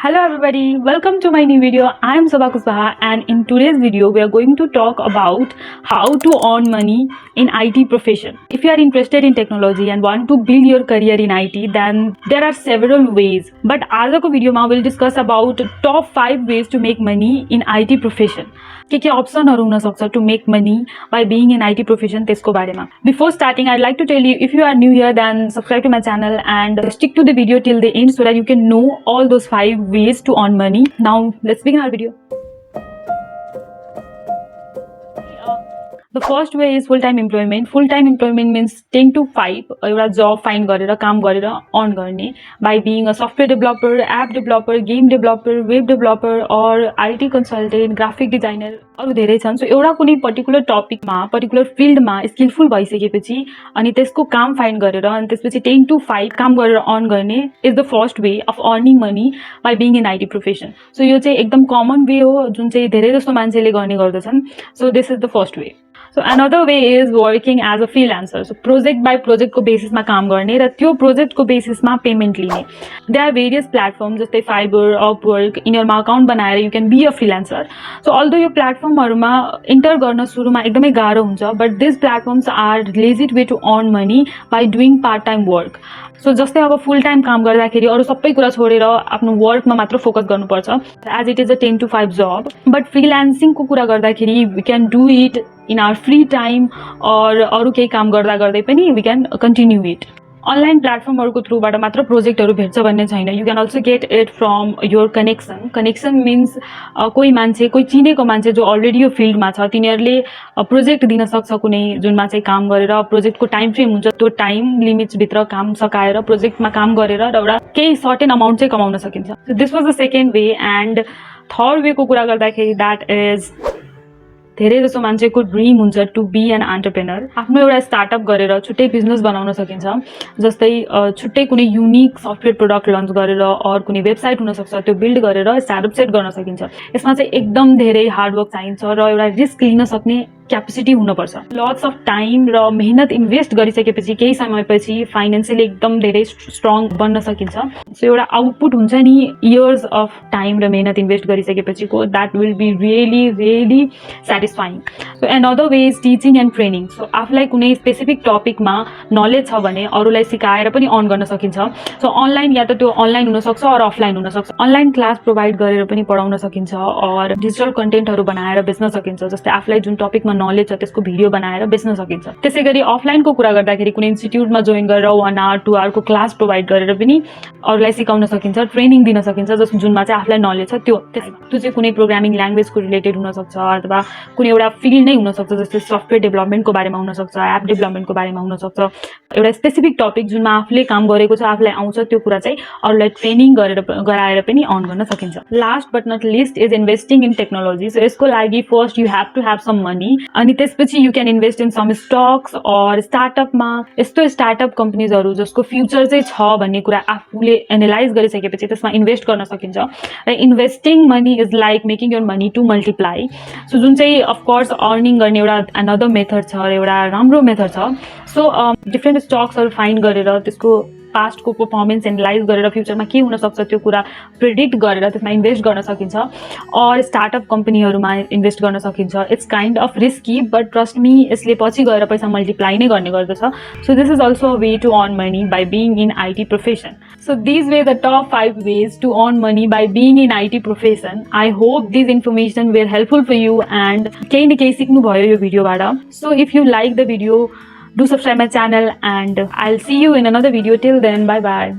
Hello everybody, welcome to my new video. I am Sabha Kuswaha and in today's video we are going to talk about how to earn money in IT profession. If you are interested in technology and want to build your career in IT, then there are several ways. But आजको भिडियोमा we'll discuss about top 5 ways to make money in IT profession. के अप्सनहरु हुन सक्छ to make money by being in IT profession त्यसको बारेमा. Before starting, I'd like to tell you, if you are new here, then subscribe to my channel and stick to the video till the end so that you can know all those 5 ways to earn money. Now let's begin our video. The first way is full-time employment. Full-time employment means 10 to 5 एउटा job find गरेर काम गरेर earn गर्ने by being a software developer, app developer, game developer, web developer or IT consultant, graphic designer अरु धेरै छन्. So एउटा कुनै पर्टिकुलर टपिकमा पर्टिकुलर फिल्डमा स्किलफुल भइसकेपछि अनि त्यसको काम फाइन्ड गरेर अनि त्यसपछि 10 to 5 काम गरेर अर्न गर्ने is the first way of earning money by being in IT profession. So यो चाहिँ एकदम कमन वे हो जुन चाहिँ धेरै जस्तो मान्छेले गर्ने गर्दछन्. So this is the first way. So another way is working as a freelancer. So project by project को basis मा काम गर्ने र त्यो project को basis मा payment लिने. There are various platforms जस्तै Fiverr, Upwork, यिनीहरुमा account बनाएर you can be a freelancer. So although यो प्लेटफर्महरुमा enter गर्न सुरुमा एकदमै गाह्रो हुन्छ, but these platforms are legit way to earn money by doing part time work. So जस्तै अब फुल टाइम काम गर्दाखेरि अरु सबै कुरा छोडेर आफ्नो वर्कमा मात्र फोकस गर्नुपर्छ as it is a 10 to 5 job. But फ्रीलान्सिङको कुरा गर्दाखेरि we can do it in our free time or अरु केही काम गर्दा गर्दै पनि we can continue it. Online प्लेटफर्महरुको थ्रुबाट मात्र प्रोजेक्टहरु भेट्छ भन्ने छैन. You can also get it from your connection means कोही मान्छे कोही चिनेको मान्छे जो अलरेडी यो फिल्डमा छ तिनीहरुले प्रोजेक्ट दिन सक्छ कुनै जुनमा चाहिँ काम गरेर प्रोजेक्टको टाइम फ्रेम हुन्छ त्यो टाइम लिमिट्स भित्र काम सकाएर प्रोजेक्टमा काम गरेर एउटा केही सर्टेन अमाउन्ट चाहिँ कमाउन सकिन्छ. So this was the second way. And third way को कुरा गर्दाखेरि द्याट इज धेरै जसो मान्छेको ड्रिम हुन्छ टु बी एन एन्टरप्रेनर. आफ्नो एउटा स्टार्टअप गरेर छुट्टै बिजनेस बनाउन सकिन्छ. जस्तै छुट्टै कुनै युनिक सफ्टवेयर प्रोडक्ट लन्च गरेर अर कुनै वेबसाइट हुन सक्छ त्यो बिल्ड गरेर स्टार्टअप सेट गर्न सकिन्छ. यसमा चाहिँ एकदम धेरै हार्डवर्क चाहिन्छ र एउटा रिस्क लिन सक्ने क्यापेसिटी हुनुपर्छ. लट्स अफ टाइम र मेहनत इन्भेस्ट गरिसकेपछि केही समयपछि फाइनेन्शियली एकदम धेरै स्ट्रङ बन्न सकिन्छ. सो एउटा आउटपुट हुन्छ नि इयर्स अफ टाइम र मेहनत इन्भेस्ट गरिसकेपछिको that will be really satisfying. So another way is teaching and training. So आफूलाई कुनै स्पेसिफिक टपिकमा नलेज छ भने अरूलाई सिकाएर पनि अर्न गर्न सकिन्छ. सो अनलाइन या त त्यो अनलाइन हुनसक्छ अरू अफलाइन हुनसक्छ. अनलाइन क्लास प्रोभाइड गरेर पनि पढाउन सकिन्छ और डिजिटल कन्टेन्टहरू बनाएर बेच्न सकिन्छ. जस्तै आफूलाई जुन टपिकमा नलेज छ त्यसको भिडियो बनाएर बेच्न सकिन्छ. त्यसैगरी अफलाइनको कुरा गर्दाखेरि कुनै इन्स्टिट्युटमा जोइन गरेर 1 hour 2 hour को क्लास प्रोभाइड गरेर पनि अरूलाई सिकाउन सकिन्छ, ट्रेनिङ दिन सकिन्छ जस जुनमा चाहिँ आफूलाई नलेज छ त्यो चाहिँ कुनै प्रोग्रामिङ ल्याङ्ग्वेजको रिलेटेड हुन सक्छ अथवा कुनै एउटा फिल्ड नै हुन सक्छ. जस्तै सफ्टवेयर डेभलपमेन्टको बारेमा हुन सक्छ, एप डेभलपमेन्टको बारेमा हुन सक्छ. एउटा स्पेसिफिक टपिक जुनमा आफूले काम गरेको छ आफूलाई आउँछ त्यो कुरा चाहिँ अरूलाई ट्रेनिङ गराएर पनि अर्न गर्न सकिन्छ. Last but not least is investing in technology. So यसको लागि first you have to have some money अनि त्यसपछि you can invest in some stocks or स्टार्टअपमा. यस्तो स्टार्टअप कम्पनीजहरू जसको फ्युचर चाहिँ छ भन्ने कुरा आफूले एनालाइज गरिसकेपछि त्यसमा इन्भेस्ट गर्न सकिन्छ. र investing money is like making your money to multiply. So जुन चाहिँ अफकोर्स अर्निङ गर्ने एउटा अनदर मेथड छ, एउटा राम्रो मेथड छ. सो डिफ्रेन्ट स्टक्सहरू फाइन्ड गरेर त्यसको पास्टको पर्फर्मेन्स एनालाइज गरेर फ्युचरमा के हुन सक्छ त्यो कुरा प्रेडिक्ट गरेर त्यसमा इन्भेस्ट गर्न सकिन्छ. और स्टार्टअप कम्पनीहरूमा इन्भेस्ट गर्न सकिन्छ. It's kind of risky but trust me यसले पछि गएर पैसा मल्टिप्लाई नै गर्ने गर्दछ. So this is also a way to earn money by being in IT profession. So these way the top 5 ways to earn money by being in IT profession. I hope this information were helpful for you and केही न केही सिक्नुभयो यो भिडियोबाट. So if you like the video, do subscribe my channel and I'll see you in another video. Till then, bye bye.